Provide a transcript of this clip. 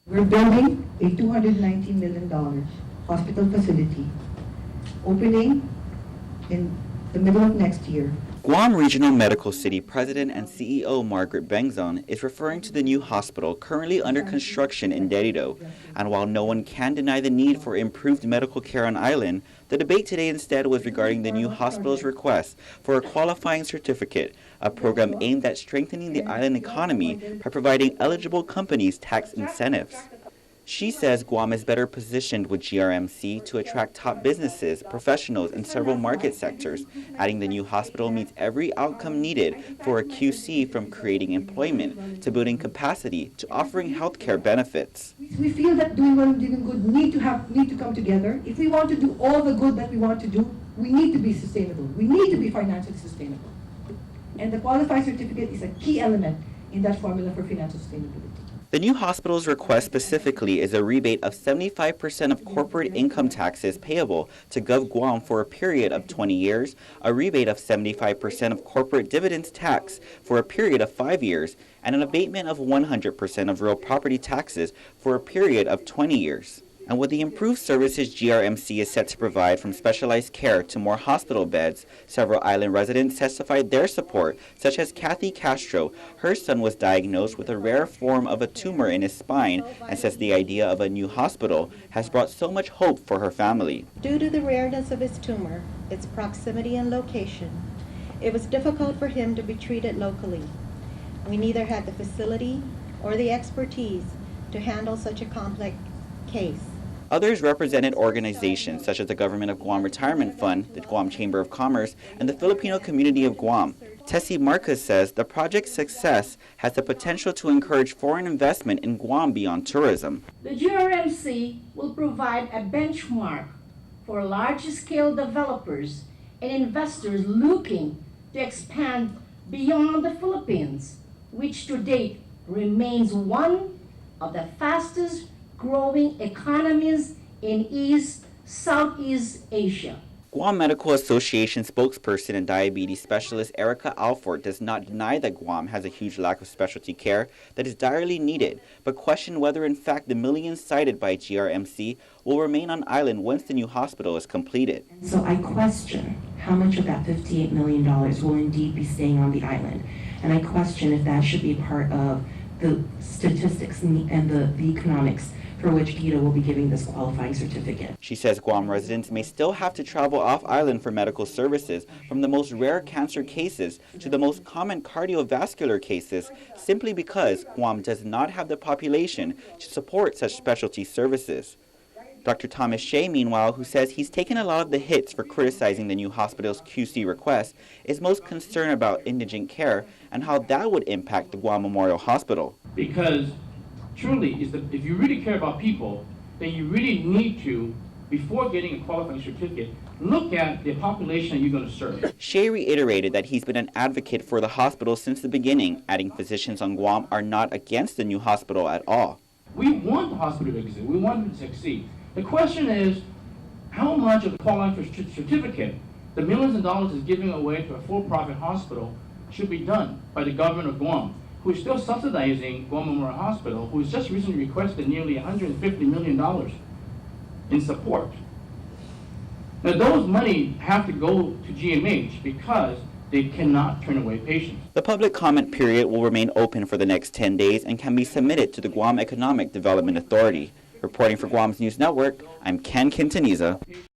We're building a $219 million hospital facility, opening in the middle of next year. Guam Regional Medical City President and CEO Margaret Bengzon is referring to the new hospital currently under construction in Derido. And while no one can deny the need for improved medical care on island, the debate today instead was regarding the new hospital's request for a qualifying certificate, a program aimed at strengthening the island economy by providing eligible companies tax incentives. She says Guam is better positioned with GRMC to attract top businesses, professionals in several market sectors, adding the new hospital meets every outcome needed for a QC, from creating employment to building capacity to offering healthcare benefits. We feel that doing well and doing good need to come together. If we want to do all the good that we want to do, we need to be sustainable. We need to be financially sustainable. And the qualified certificate is a key element in that formula for financial sustainability. The new hospital's request specifically is a rebate of 75% of corporate income taxes payable to Gov Guam for a period of 20 years, a rebate of 75% of corporate dividends tax for a period of 5 years, and an abatement of 100% of real property taxes for a period of 20 years. And with the improved services GRMC is set to provide, from specialized care to more hospital beds, several island residents testified their support, such as Kathy Castro. Her son was diagnosed with a rare form of a tumor in his spine and says the idea of a new hospital has brought so much hope for her family. Due to the rareness of his tumor, its proximity and location, it was difficult for him to be treated locally. We neither had the facility or the expertise to handle such a complex case. Others represented organizations such as the Government of Guam Retirement Fund, the Guam Chamber of Commerce, and the Filipino community of Guam. Tessie Marcus says the project's success has the potential to encourage foreign investment in Guam beyond tourism. The GRMC will provide a benchmark for large-scale developers and investors looking to expand beyond the Philippines, which to date remains one of the fastest growing economies in Southeast Asia. Guam Medical Association spokesperson and diabetes specialist Erica Alford does not deny that Guam has a huge lack of specialty care that is direly needed, but questioned whether in fact the millions cited by GRMC will remain on island once the new hospital is completed. So I question how much of that $58 million will indeed be staying on the island. And I question if that should be part of the statistics and the economics for which GITA will be giving this qualifying certificate. She says Guam residents may still have to travel off-island for medical services, from the most rare cancer cases to the most common cardiovascular cases, simply because Guam does not have the population to support such specialty services. Dr. Thomas Shea, meanwhile, who says he's taken a lot of the hits for criticizing the new hospital's QC request, is most concerned about indigent care and how that would impact the Guam Memorial Hospital. Because truly, if you really care about people, then you really need to, before getting a qualifying certificate, look at the population you're going to serve. Shea reiterated that he's been an advocate for the hospital since the beginning, adding physicians on Guam are not against the new hospital at all. We want the hospital to exist. We want it to succeed. The question is, how much of the qualifying certificate, the millions of dollars is giving away to a for-profit hospital, should be done by the government of Guam, who is still subsidizing Guam Memorial Hospital, who has just recently requested nearly $150 million in support. Now those money have to go to GMH because they cannot turn away patients. The public comment period will remain open for the next 10 days and can be submitted to the Guam Economic Development Authority. Reporting for Guam's News Network, I'm Ken Quintaniza.